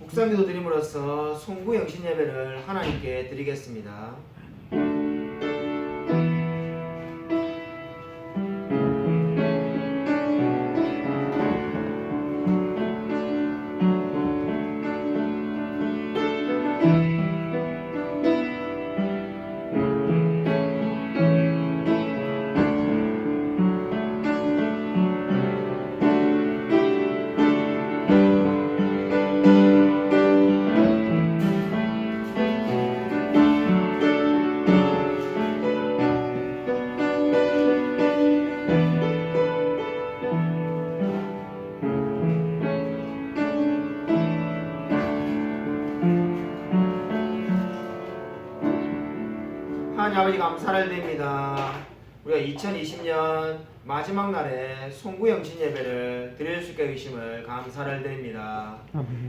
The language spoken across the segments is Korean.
묵상기도 드림으로써 송구 영신 예배를 하나님께 드리겠습니다. 하나님 아버지 감사를 드립니다. 우리가 2020년 마지막 날에 송구 영신 예배를 드릴 수 있게 해주심을 감사를 드립니다.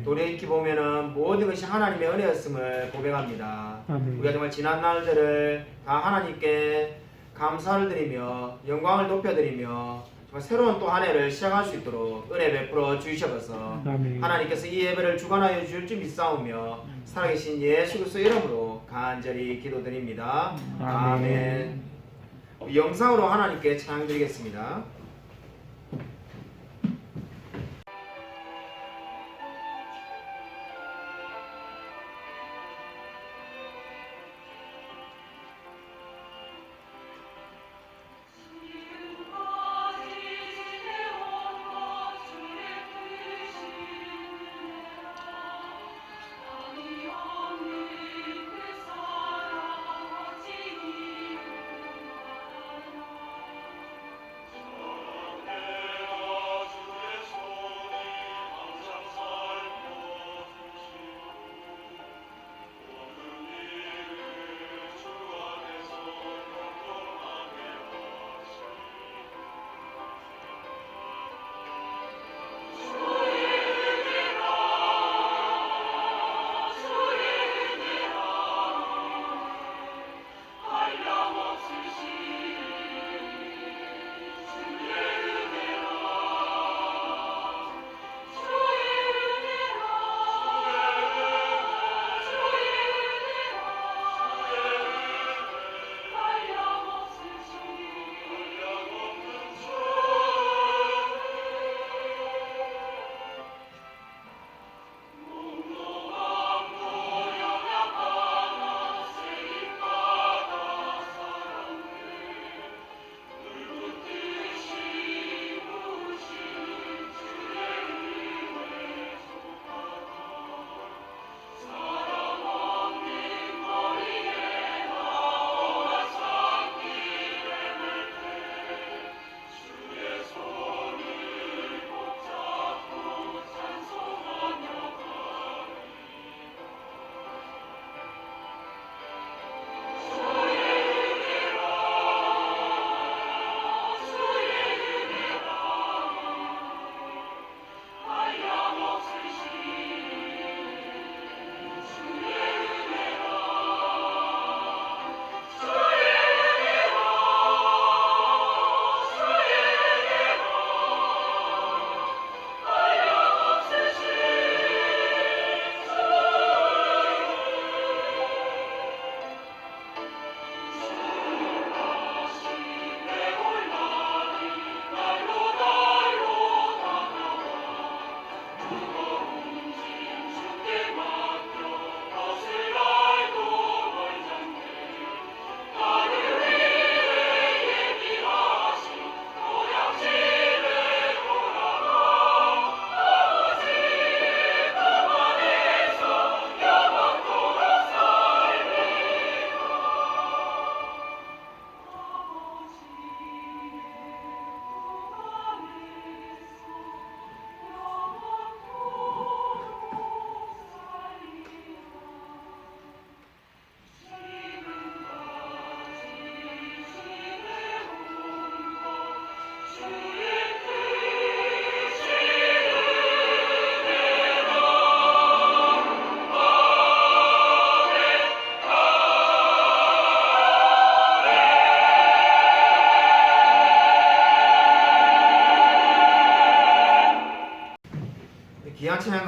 돌이켜 보면은 모든 것이 하나님의 은혜였음을 고백합니다. 우리가 정말 지난 날들을 다 하나님께 감사를 드리며 영광을 높여드리며 정말 새로운 또 한 해를 시작할 수 있도록 은혜 베풀어 주셔서 하나님께서 이 예배를 주관하여 주실 줄 믿사오며 살아계신 예수 그리스도 이름으로 간절히 기도드립니다. 아멘. 영상으로 하나님께 찬양드리겠습니다.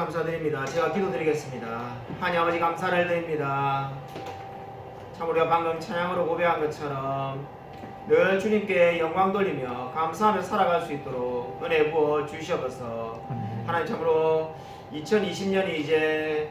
감사드립니다. 제가 기도드리겠습니다. 하나님 아버지 감사를 드립니다. 참 우리가 방금 찬양으로 고백한 것처럼 늘 주님께 영광 돌리며 감사하며 살아갈 수 있도록 은혜 부어 주시옵소서. 하나님 참으로 2020년이 이제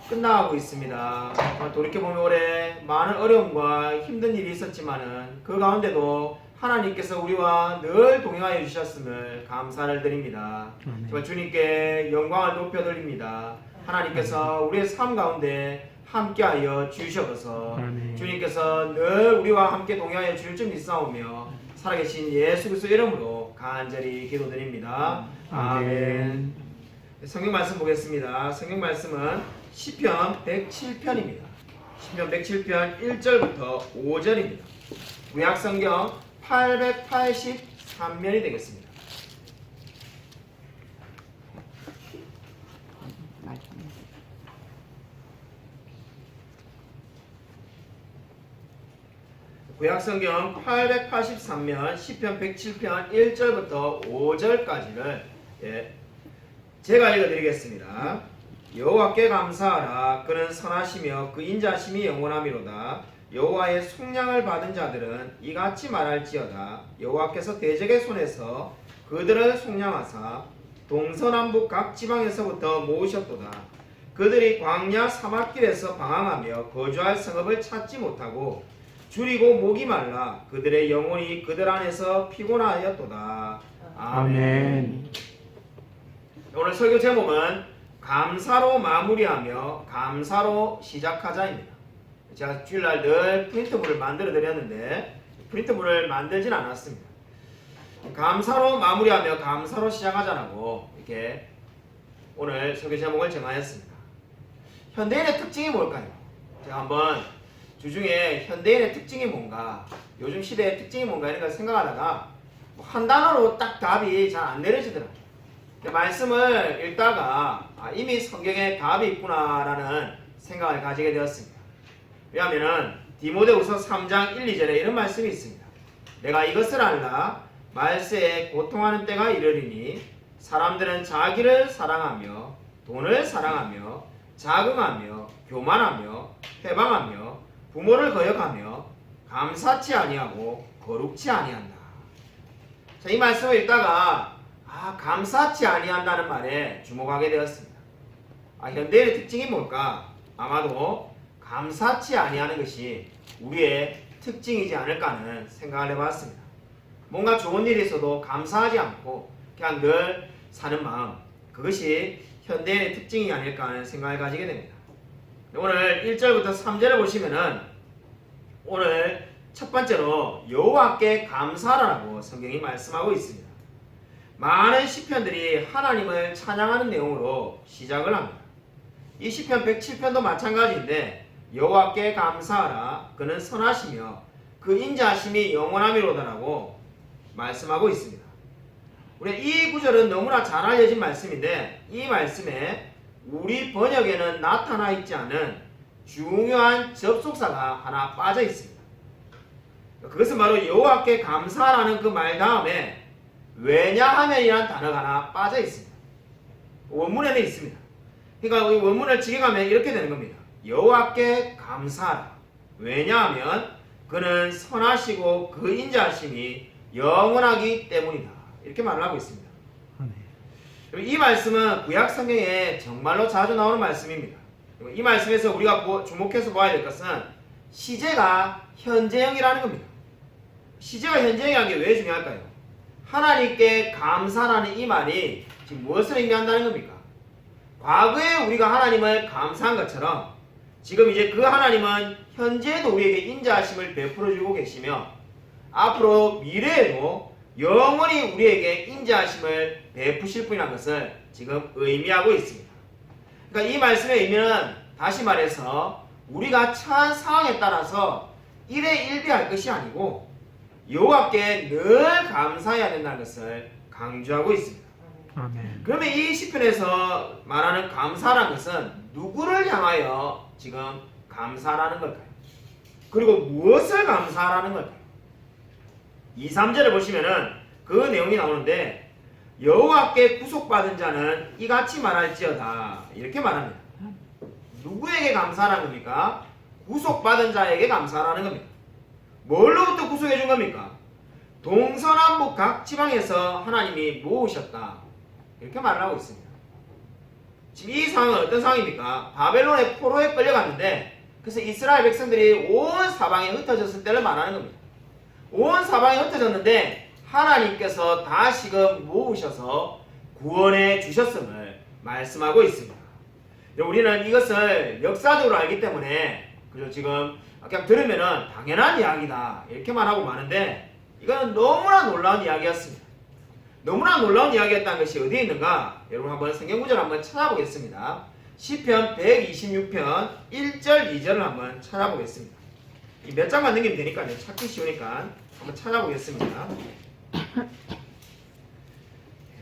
끝나가고 있습니다. 돌이켜보면 올해 많은 어려움과 힘든 일이 있었지만은 그 가운데도 하나님께서 우리와 늘 동행하여 주셨음을 감사를 드립니다. 정말 주님께 영광을 높여드립니다. 하나님께서 우리의 삶 가운데 함께하여 주시옵소서. 주님께서 늘 우리와 함께 동행하여 주실 줄 믿사오며 살아계신 예수 그리스도 이름으로 간절히 기도드립니다. 아멘. 성경 말씀 보겠습니다. 성경 말씀은 시편 107편입니다. 시편 107편 1절부터 5절입니다. 구약 성경 883면이 되겠습니다. 구약 성경 883면 시편 107편 1절부터 5절까지를 제가 읽어드리겠습니다. 여호와께 감사하라. 그는 선하시며 그 인자심이 영원하미로다. 여호와의 속량을 받은 자들은 이같이 말할지어다. 여호와께서 대적의 손에서 그들을 속량하사 동서남북 각 지방에서부터 모으셨도다. 그들이 광야 사막길에서 방황하며 거주할 성읍을 찾지 못하고 줄이고 목이 말라 그들의 영혼이 그들 안에서 피곤하였도다. 아멘. 오늘 설교 제목은 감사로 마무리하며 감사로 시작하자입니다. 제가 주일날 늘 프린트물을 만들어 드렸는데 프린트물을 만들진 않았습니다. 감사로 마무리하며 감사로 시작하자라고 이렇게 오늘 설교 제목을 정하였습니다. 현대인의 특징이 뭘까요? 제가 한번 주중에 현대인의 특징이 뭔가, 요즘 시대의 특징이 뭔가 이런 걸 생각하다가 한 단어로 딱 답이 잘 안 내려지더라고요. 말씀을 읽다가 이미 성경에 답이 있구나라는 생각을 가지게 되었습니다. 왜냐하면 디모데후서 3장 1, 2절에 이런 말씀이 있습니다. 내가 이것을 알라. 말세에 고통하는 때가 이르리니 사람들은 자기를 사랑하며 돈을 사랑하며 자긍하며 교만하며 회방하며 부모를 거역하며 감사치 아니하고 거룩치 아니한다. 자, 이 말씀을 읽다가 감사치 아니한다는 말에 주목하게 되었습니다. 현대인의 특징이 뭘까? 아마도 감사치 아니하는 것이 우리의 특징이지 않을까 하는 생각을 해봤습니다. 뭔가 좋은 일이 있어도 감사하지 않고 그냥 늘 사는 마음, 그것이 현대인의 특징이 아닐까 하는 생각을 가지게 됩니다. 오늘 1절부터 3절을 보시면은 오늘 첫 번째로 여호와께 감사하라고 성경이 말씀하고 있습니다. 많은 시편들이 하나님을 찬양하는 내용으로 시작을 합니다. 이 시편 107편도 마찬가지인데 여호와께 감사하라. 그는 선하시며 그 인자하심이 영원하미로다라고 말씀하고 있습니다. 우리 이 구절은 너무나 잘 알려진 말씀인데 이 말씀에 우리 번역에는 나타나 있지 않은 중요한 접속사가 하나 빠져 있습니다. 그것은 바로 여호와께 감사하라는 그 말 다음에 왜냐하면이라는 단어가 하나 빠져 있습니다. 원문에는 있습니다. 그러니까 이 원문을 직역하면 이렇게 되는 겁니다. 여호와께 감사하라. 왜냐하면 그는 선하시고 그 인자하심이 영원하기 때문이다. 이렇게 말을 하고 있습니다. 이 말씀은 구약 성경에 정말로 자주 나오는 말씀입니다. 이 말씀에서 우리가 주목해서 봐야 될 것은 시제가 현재형이라는 겁니다. 시제가 현재형이라는 게 왜 중요할까요? 하나님께 감사라는 이 말이 지금 무엇을 의미한다는 겁니까? 과거에 우리가 하나님을 감사한 것처럼 지금 이제 그 하나님은 현재에도 우리에게 인자하심을 베풀어 주고 계시며 앞으로 미래에도 영원히 우리에게 인자하심을 베푸실 분이라는 것을 지금 의미하고 있습니다. 그러니까 이 말씀의 의미는 다시 말해서 우리가 처한 상황에 따라서 일회일비할 것이 아니고 여호와께 늘 감사해야 된다는 것을 강조하고 있습니다. 아멘. 그러면 이 시편에서 말하는 감사라는 것은 누구를 향하여 지금 감사라는 걸까요? 그리고 무엇을 감사하라는 걸까요? 2, 3절을 보시면은 그 내용이 나오는데 여호와께 구속받은 자는 이같이 말할지어다. 이렇게 말합니다. 누구에게 감사하는 겁니까? 구속받은 자에게 감사하는 겁니다. 뭘로부터 구속해 준 겁니까? 동서남북 각 지방에서 하나님이 모으셨다. 이렇게 말을 하고 있습니다. 지금 이 상황은 어떤 상황입니까? 바벨론의 포로에 끌려갔는데, 그래서 이스라엘 백성들이 온 사방에 흩어졌을 때를 말하는 겁니다. 온 사방에 흩어졌는데 하나님께서 다시금 모으셔서 구원해 주셨음을 말씀하고 있습니다. 우리는 이것을 역사적으로 알기 때문에 그죠? 지금 그냥 들으면은 당연한 이야기다 이렇게만 하고 마는데, 이거는 너무나 놀라운 이야기였습니다. 너무나 놀라운 이야기였다는 것이 어디에 있는가? 여러분 한번 성경 구절 한번 찾아보겠습니다. 시편 126편 1절 2절을 한번 찾아보겠습니다. 몇 장만 넘기면 되니까요. 찾기 쉬우니까 한번 찾아보겠습니다.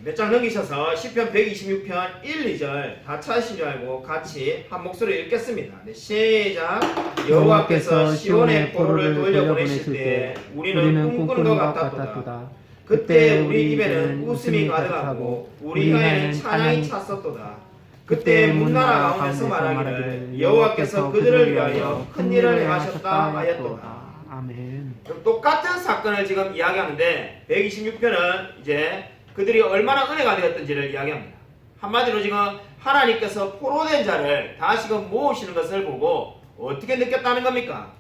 몇 장 넘기셔서 시편 126편 1, 2절 다 찾으신 줄 알고 같이 한 목소리 읽겠습니다. 네, 시작. 여호와께서 시온의 포로를 돌려보내실 때 우리는 꿈꾸는 것 같았도다. 그때 우리 입에는 웃음이 가득하고 우리 혀에는 찬양이 찼었도다. 그때 문나라 가운데서 말하기를 여호와께서 그들을 위하여 큰 일을 행하셨다 하였도다. 아멘. 똑같은 사건을 지금 이야기하는데 126편은 이제 그들이 얼마나 은혜가 되었던지를 이야기합니다. 한마디로 지금 하나님께서 포로된 자를 다시금 모으시는 것을 보고 어떻게 느꼈다는 겁니까?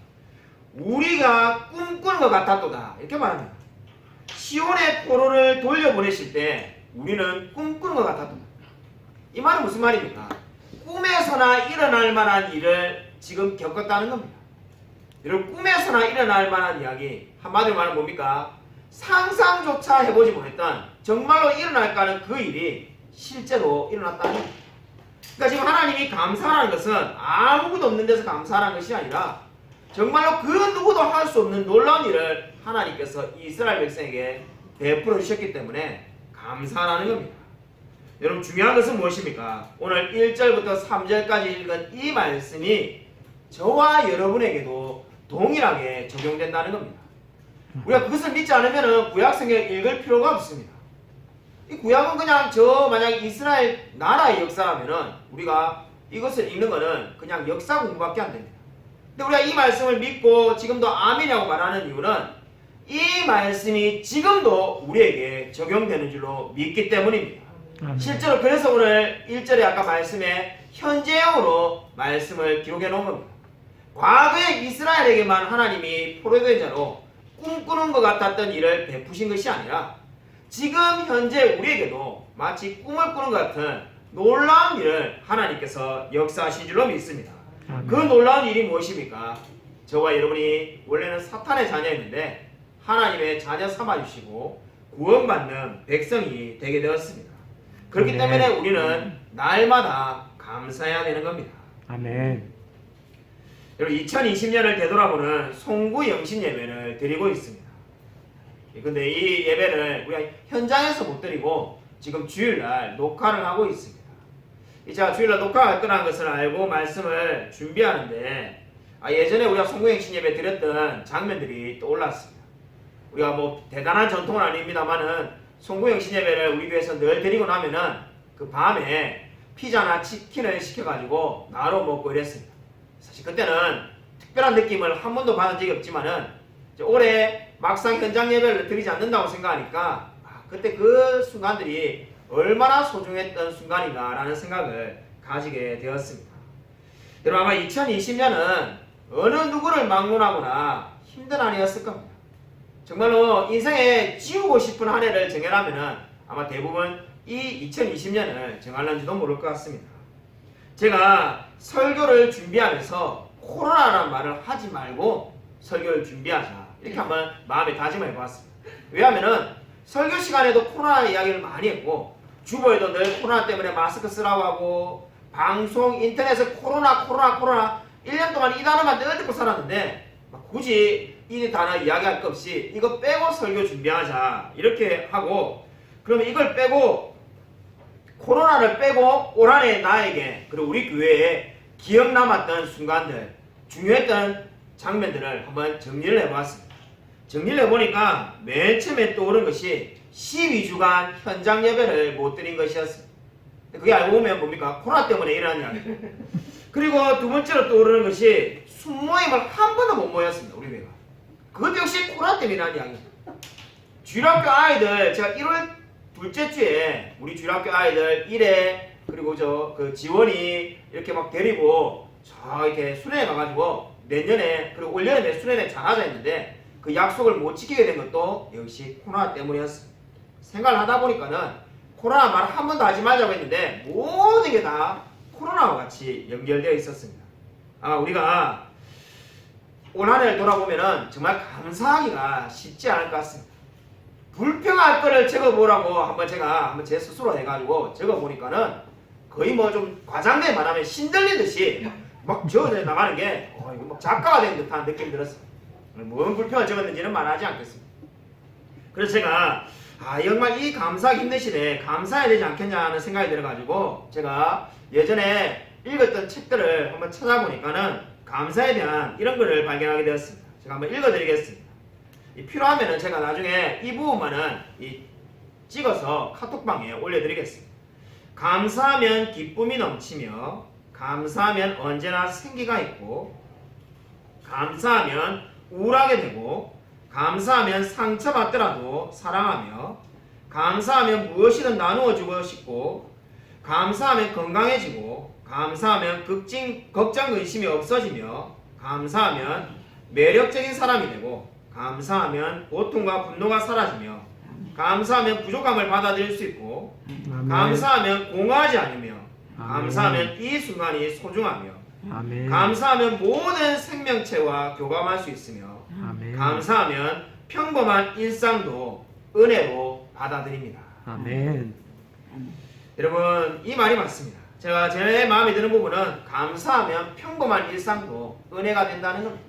우리가 꿈꾸는 것 같았도다 이렇게 말합니다. 시온의 포로를 돌려보내실 때 우리는 꿈꾸는 것 같았도다. 이 말은 무슨 말입니까? 꿈에서나 일어날 만한 일을 지금 겪었다는 겁니다. 여러분, 꿈에서나 일어날 만한 이야기, 한마디로 말하면 뭡니까? 상상조차 해보지 못했던 정말로 일어날까 하는 그 일이 실제로 일어났다는 겁니다. 그러니까 지금 하나님이 감사하는 것은 아무것도 없는 데서 감사하는 것이 아니라 정말로 그 누구도 할 수 없는 놀라운 일을 하나님께서 이스라엘 백성에게 베풀어 주셨기 때문에 감사하는 겁니다. 여러분, 중요한 것은 무엇입니까? 오늘 1절부터 3절까지 읽은 이 말씀이 저와 여러분에게도 동일하게 적용된다는 겁니다. 우리가 그것을 믿지 않으면 구약성경을 읽을 필요가 없습니다. 이 구약은 그냥 만약 이스라엘 나라의 역사라면은 우리가 이것을 읽는 것은 그냥 역사 공부밖에 안 됩니다. 근데 우리가 이 말씀을 믿고 지금도 아멘이라고 말하는 이유는 이 말씀이 지금도 우리에게 적용되는 줄로 믿기 때문입니다. 실제로 그래서 오늘 1절에 아까 말씀에 현재형으로 말씀을 기록해 놓은 겁니다. 과거에 이스라엘에게만 하나님이 포로된 자로 꿈꾸는 것 같았던 일을 베푸신 것이 아니라 지금 현재 우리에게도 마치 꿈을 꾸는 것 같은 놀라운 일을 하나님께서 역사하신 줄로 믿습니다. 그 놀라운 일이 무엇입니까? 저와 여러분이 원래는 사탄의 자녀였는데 하나님의 자녀 삼아주시고 구원받는 백성이 되게 되었습니다. 그렇기 때문에 우리는 날마다 감사해야 되는 겁니다. 아멘. 여러분, 2020년을 되돌아보는 송구 영신 예배를 드리고 있습니다. 근데 이 예배를 우리가 현장에서 못 드리고 지금 주일날 녹화를 하고 있습니다. 제가 주일날 녹화할 거라는 것을 알고 말씀을 준비하는데 예전에 우리가 송구 영신 예배 드렸던 장면들이 또 올랐습니다. 우리가 뭐 대단한 전통은 아닙니다만은 송구 영신 예배를 우리 교회에서 늘 드리고 나면은 그 밤에 피자나 치킨을 시켜가지고 나눠 먹고 이랬습니다. 사실 그때는 특별한 느낌을 한 번도 받은 적이 없지만은 올해 막상 현장 예배를 드리지 않는다고 생각하니까 그때 그 순간들이 얼마나 소중했던 순간인가라는 생각을 가지게 되었습니다. 여러분, 아마 2020년은 어느 누구를 막론하거나 힘든 한 해였을 겁니다. 정말로 인생에 지우고 싶은 한 해를 정해라면은 아마 대부분 이 2020년을 정할는지도 모를 것 같습니다. 제가 설교를 준비하면서 코로나라는 말을 하지 말고 설교를 준비하자 이렇게 한번 마음에 다짐을 해보았습니다. 왜냐하면은 설교 시간에도 코로나 이야기를 많이 했고 주보에도 늘 코로나 때문에 마스크 쓰라고 하고 방송 인터넷에 코로나 1년 동안 이 단어만 늘 듣고 살았는데 굳이 이 단어 이야기할 것 없이 이거 빼고 설교 준비하자 이렇게 하고, 그러면 이걸 빼고 코로나를 빼고 올 한해 나에게 그리고 우리 교회에 기억 남았던 순간들, 중요했던 장면들을 한번 정리를 해보았습니다. 정리를 해보니까 맨 처음에 떠오른 것이 12주간 현장 예배를 못 드린 것이었습니다. 그게 알고 보면 뭡니까? 코로나 때문에 일어난 이야기. 그리고 두 번째로 떠오르는 것이 순모임을 한 번도 못 모였습니다. 우리 교회가. 그것도 역시 코로나 때문에 일어난 이야기입니다. 주일학교 아이들 제가 1월 둘째 주에 우리 주일학교 아이들 1회 그리고 그 지원이 이렇게 막 데리고 저 이렇게 수련회 가가지고 내년에 그리고 올 여름에 수련회 잘하자 했는데 그 약속을 못 지키게 된 것도 역시 코로나 때문이었습니다. 생각을 하다 보니까는 코로나 말 한 번도 하지 말자고 했는데 모든 게 다 코로나와 같이 연결되어 있었습니다. 우리가 올 한 해를 돌아보면은 정말 감사하기가 쉽지 않을 것 같습니다. 불평할 거를 적어보라고 한번 제가 제 스스로 해가지고 적어보니까는 거의 뭐 좀 과장되게 말하면 신들리듯이 막 적어져 나가는 게 이거 막 작가가 된 듯한 느낌이 들었어요. 뭔 불평을 적었는지는 말하지 않겠습니다. 그래서 제가 정말 이 감사하기 힘드시네 감사해야 되지 않겠냐 하는 생각이 들어가지고 제가 예전에 읽었던 책들을 한번 찾아보니까는 감사에 대한 이런 글을 발견하게 되었습니다. 제가 한번 읽어드리겠습니다. 필요하면은 제가 나중에 이 부분만은 찍어서 카톡방에 올려드리겠습니다. 감사하면 기쁨이 넘치며 감사하면 언제나 생기가 있고 감사하면 우울하게 되고 감사하면 상처받더라도 사랑하며 감사하면 무엇이든 나누어주고 싶고 감사하면 건강해지고 감사하면 걱정 의심이 없어지며 감사하면 매력적인 사람이 되고 감사하면 고통과 분노가 사라지며 감사하면 부족함을 받아들일 수 있고 아멘. 감사하면 공허하지 않으며 아멘. 감사하면 이 순간이 소중하며 아멘. 감사하면 모든 생명체와 교감할 수 있으며 아멘. 감사하면 평범한 일상도 은혜로 받아들입니다. 아멘. 여러분 이 말이 맞습니다. 제가 제 마음에 드는 부분은 감사하면 평범한 일상도 은혜가 된다는 겁니다.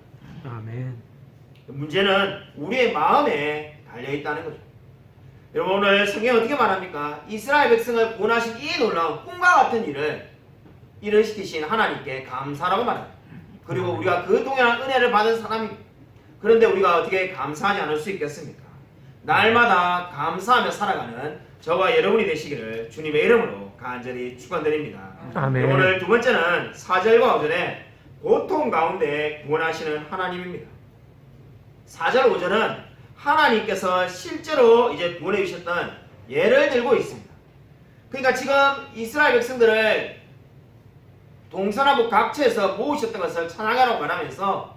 아멘. 문제는 우리의 마음에 달려있다는 거죠. 여러분 오늘 성경이 어떻게 말합니까? 이스라엘 백성을 구원하신 이 놀라운 꿈과 같은 일을 일으키신 하나님께 감사라고 말합니다. 그리고 우리가 그 동일한 은혜를 받은 사람입니다. 그런데 우리가 어떻게 감사하지 않을 수 있겠습니까? 날마다 감사하며 살아가는 저와 여러분이 되시기를 주님의 이름으로 간절히 축원드립니다. 아멘. 오늘 두 번째는 4절과 5절에 고통 가운데 구원하시는 하나님입니다. 4절 5절은 하나님께서 실제로 이제 구원해 주셨던 예를 들고 있습니다. 그러니까 지금 이스라엘 백성들을 동서남북 각처에서 모으셨던 것을 찬양하라고 말하면서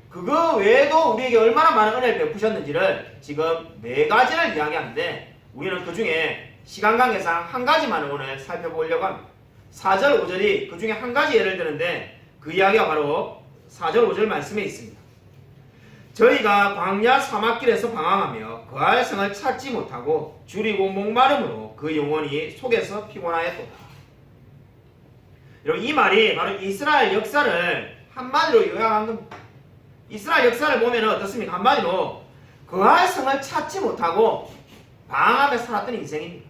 그거 외에도 우리에게 얼마나 많은 은혜를 베푸셨는지를 지금 4가지를 이야기하는데 우리는 그 중에 시간 관계상 한 가지만 오늘 살펴보려고 합니다. 4절 5절이 그 중에 한 가지 예를 드는데 그 이야기가 바로 4절 5절 말씀에 있습니다. 저희가 광야 사막길에서 방황하며 거할 성을 찾지 못하고 줄이고 목마름으로 그 영혼이 속에서 피곤하였도다. 여러분 이 말이 바로 이스라엘 역사를 한마디로 요약한 겁니다. 이스라엘 역사를 보면 어떻습니까? 한마디로 거할 성을 찾지 못하고 방황하며 살았던 인생입니다.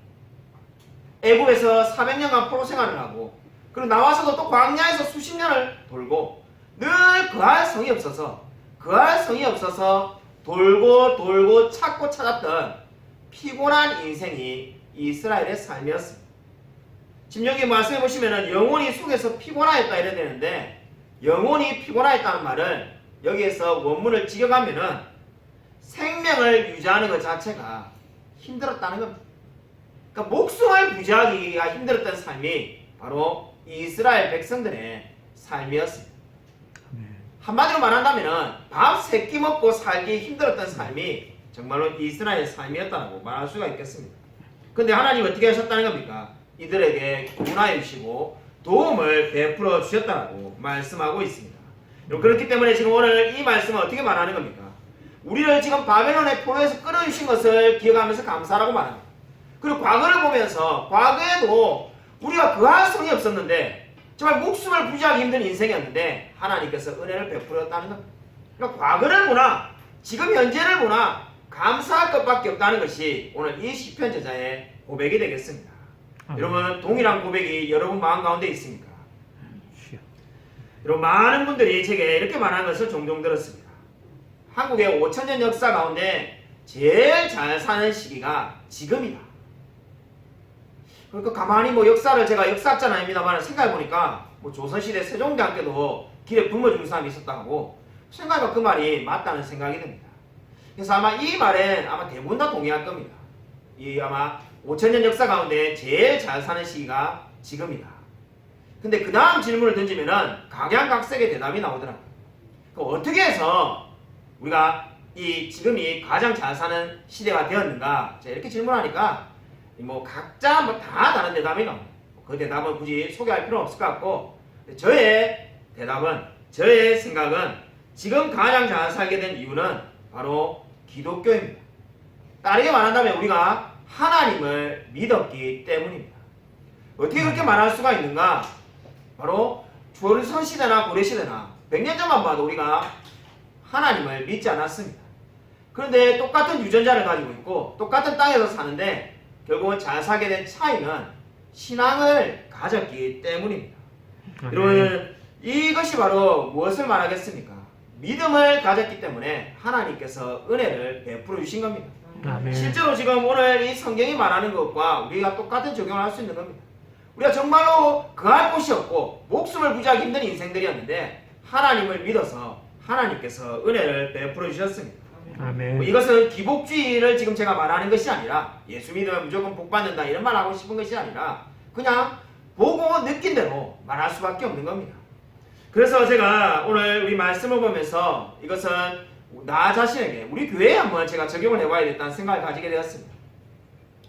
애굽에서 400년간 포로 생활을 하고 그리고 나와서도 또 광야에서 수십 년을 돌고 늘 거할 성이 없어서 돌고 찾고 찾았던 피곤한 인생이 이스라엘의 삶이었습니다. 지금 여기 말씀해 보시면은 영혼이 속에서 피곤하였다 이래 되는데 영혼이 피곤하였다는 말은 여기에서 원문을 직역하면은 생명을 유지하는 것 자체가 힘들었다는 겁니다. 그러니까 목숨을 유지하기가 힘들었던 삶이 바로 이스라엘 백성들의 삶이었습니다. 한마디로 말한다면 밥 3끼 먹고 살기 힘들었던 삶이 정말로 이스라엘의 삶이었다고 말할 수가 있겠습니다. 근데 하나님 어떻게 하셨다는 겁니까? 이들에게 구원하여 주시고 도움을 베풀어 주셨다고 말씀하고 있습니다. 그렇기 때문에 지금 오늘 이 말씀은 어떻게 말하는 겁니까? 우리를 지금 바벨론의 포로에서 끌어주신 것을 기억하면서 감사라고 말합니다. 그리고 과거를 보면서 과거에도 우리가 그할 성이 없었는데 정말 목숨을 부지하기 힘든 인생이었는데 하나님께서 은혜를 베풀었다는 겁니다. 그러니까 과거를 보나 지금 현재를 보나 감사할 것밖에 없다는 것이 오늘 이 시편 저자의 고백이 되겠습니다. 여러분 동일한 고백이 여러분 마음 가운데 있습니까? 여러분 많은 분들이 제게 이렇게 말하는 것을 종종 들었습니다. 한국의 5000년 역사 가운데 제일 잘 사는 시기가 지금이다. 그러니까 가만히 뭐 역사를 제가 역사학자는 아닙니다만 생각해보니까 뭐 조선시대 세종대왕 때도 길에 굶어 죽는 사람이 있었다 하고 생각해보면 그 말이 맞다는 생각이 듭니다. 그래서 아마 이 말엔 아마 대부분 다 동의할 겁니다. 이 아마 5000년 역사 가운데 제일 잘 사는 시기가 지금이다. 근데 그 다음 질문을 던지면은 각양각색의 대답이 나오더라고요. 어떻게 해서 우리가 이 지금이 가장 잘 사는 시대가 되었는가? 자, 이렇게 질문하니까 뭐 각자 뭐 다 다른 대답이 나옵니다. 그 대답은 굳이 소개할 필요는 없을 것 같고 저의 대답은 저의 생각은 지금 가장 잘 살게 된 이유는 바로 기독교입니다. 다르게 말한다면 우리가 하나님을 믿었기 때문입니다. 어떻게 그렇게 말할 수가 있는가? 바로 조선시대나 고려시대나 100년 전만 봐도 우리가 하나님을 믿지 않았습니다. 그런데 똑같은 유전자를 가지고 있고 똑같은 땅에서 사는데 결국은 잘 살게 된 차이는 신앙을 가졌기 때문입니다. 여러분 이것이 바로 무엇을 말하겠습니까? 믿음을 가졌기 때문에 하나님께서 은혜를 베풀어 주신 겁니다. 아멘. 실제로 지금 오늘 이 성경이 말하는 것과 우리가 똑같은 적용을 할 수 있는 겁니다. 우리가 정말로 거할 곳이 없고 목숨을 부지하기 힘든 인생들이었는데 하나님을 믿어서 하나님께서 은혜를 베풀어 주셨습니다. 아멘. 뭐 이것은 기복주의를 지금 제가 말하는 것이 아니라 예수 믿으면 무조건 복 받는다 이런 말 하고 싶은 것이 아니라 그냥 보고 느낀 대로 말할 수밖에 없는 겁니다. 그래서 제가 오늘 우리 말씀을 보면서 이것은 나 자신에게 우리 교회에 한번 제가 적용을 해봐야겠다는 생각을 가지게 되었습니다.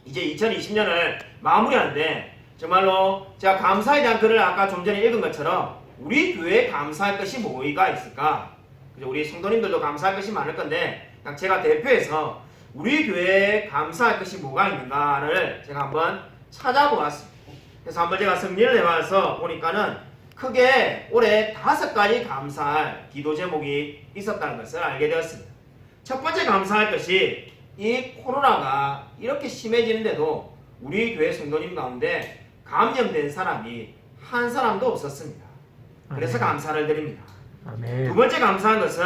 이제 2020년을 마무리하는데 정말로 제가 감사에 대한 글을 아까 좀 전에 읽은 것처럼 우리 교회에 감사할 것이 뭐가 있을까? 우리 성도님들도 감사할 것이 많을 건데 그냥 제가 대표해서 우리 교회에 감사할 것이 뭐가 있는가를 제가 한번 찾아보았습니다. 그래서 한번 제가 정리를 해봐서 보니까는 크게 올해 5가지 감사할 기도 제목이 있었다는 것을 알게 되었습니다. 첫 번째 감사할 것이 이 코로나가 이렇게 심해지는데도 우리 교회 성도님 가운데 감염된 사람이 한 사람도 없었습니다. 그래서 감사를 드립니다. 아멘. 두 번째 감사한 것은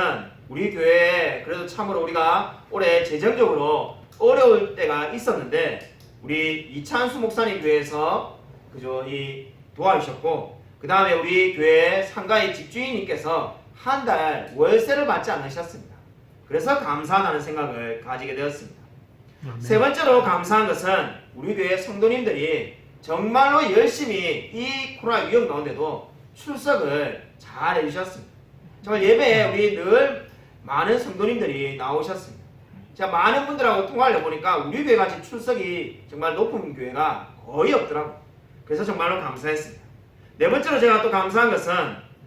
우리 교회에 그래도 참으로 우리가 올해 재정적으로 어려울 때가 있었는데 우리 이찬수 목사님 교회에서 그저 이 도와주셨고 그 다음에 우리 교회 상가의 집주인님께서 한 달 월세를 받지 않으셨습니다. 그래서 감사하다는 생각을 가지게 되었습니다. 아멘. 세 번째로 감사한 것은 우리 교회 성도님들이 정말로 열심히 이 코로나 위험 가운데도 출석을 잘 해주셨습니다. 정말 예배에 우리 늘 많은 성도님들이 나오셨습니다. 제가 많은 분들하고 통화를 해보니까 우리 교회 같이 출석이 정말 높은 교회가 거의 없더라고요. 그래서 정말로 감사했습니다. 네 번째로 제가 또 감사한 것은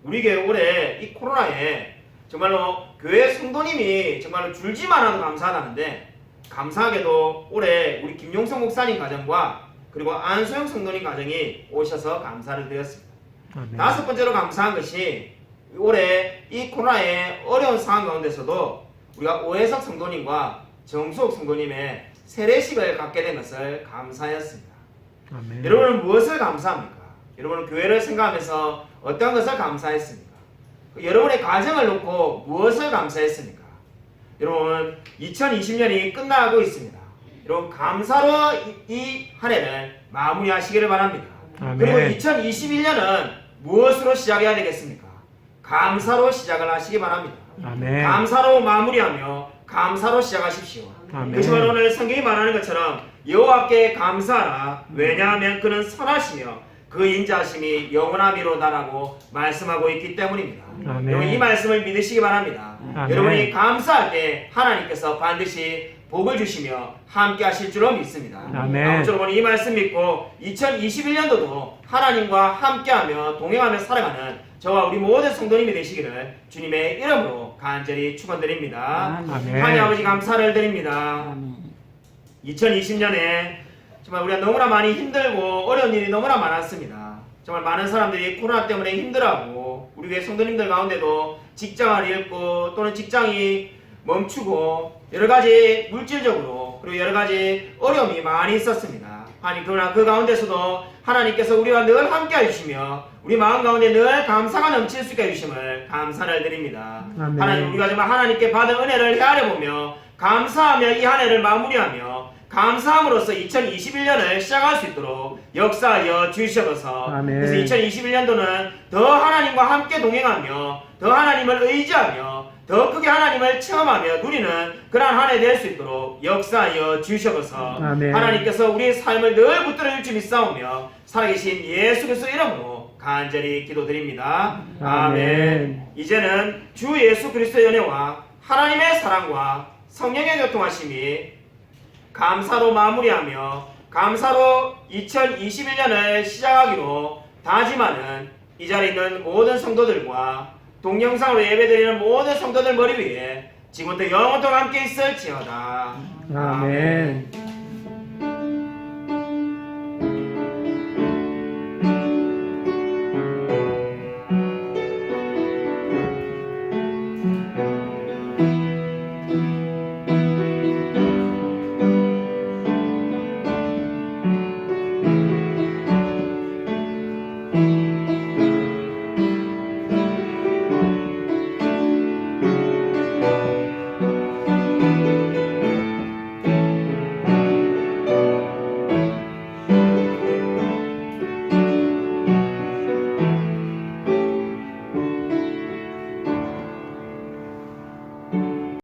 우리 교회 올해 이 코로나에 정말로 교회 성도님이 정말로 줄지만 하도 감사하다는데 감사하게도 올해 우리 김용성 목사님 가정과 그리고 안소영 성도님 가정이 오셔서 감사를 드렸습니다. 아멘. 다섯 번째로 감사한 것이 올해 이 코로나의 어려운 상황 가운데서도 우리가 오해석 성도님과 정수옥 성도님의 세례식을 갖게 된 것을 감사했습니다. 아멘. 여러분은 무엇을 감사합니까? 여러분은 교회를 생각하면서 어떤 것을 감사했습니까? 여러분의 가정을 놓고 무엇을 감사했습니까? 여러분 2020년이 끝나고 있습니다. 여러분 감사로 이 한 해를 마무리하시기를 바랍니다. 아멘. 그리고 2021년은 무엇으로 시작해야 되겠습니까? 감사로 시작을 하시기 바랍니다. 아멘. 감사로 마무리하며 감사로 시작하십시오. 아멘. 그렇지만 오늘 성경이 말하는 것처럼 여호와께 감사하라. 왜냐하면 그는 선하시며 그 인자하심이 영원하미로다라고 말씀하고 있기 때문입니다. 아멘. 여러분 이 말씀을 믿으시기 바랍니다. 아멘. 여러분이 감사할 때 하나님께서 반드시 복을 주시며 함께 하실 줄로 믿습니다. 아멘. 아무쪼록 오늘 이 말씀 믿고 2021년도도 하나님과 함께하며 동행하며 살아가는 저와 우리 모든 성도님이 되시기를 주님의 이름으로 간절히 축원드립니다. 아멘. 하나님 아버지 감사를 드립니다. 2020년에 정말 우리가 너무나 많이 힘들고 어려운 일이 너무나 많았습니다. 정말 많은 사람들이 코로나 때문에 힘들어하고 우리 교회 성도님들 가운데도 직장을 잃고 또는 직장이 멈추고 여러가지 물질적으로 그리고 여러가지 어려움이 많이 있었습니다. 하나님 그러나 그 가운데서도 하나님께서 우리와 늘 함께 해주시며 우리 마음 가운데 늘 감사가 넘칠 수 있게 해주심을 감사를 드립니다. 아멘. 하나님 우리가 정말 하나님께 받은 은혜를 헤아려보며 감사하며 이 한 해를 마무리하며 감사함으로써 2021년을 시작할 수 있도록 역사하여 주시옵소서. 아멘. 그래서 2021년도는 더 하나님과 함께 동행하며 더 하나님을 의지하며 더 크게 하나님을 체험하며 누리는 그러한 한 해 될 수 있도록 역사하여 주시옵소서. 아멘. 하나님께서 우리 삶을 늘 붙들어 줄지 믿사오며 살아계신 예수 그리스도 이름으로 간절히 기도드립니다. 아멘. 이제는 주 예수 그리스도의 은혜와 하나님의 사랑과 성령의 교통하심이 감사로 마무리하며 감사로 2021년을 시작하기로 다짐하는 이 자리에 있는 모든 성도들과 동영상으로 예배드리는 모든 성도들 머리 위에 지금부터 영원토록 함께 있을지어다. 아멘.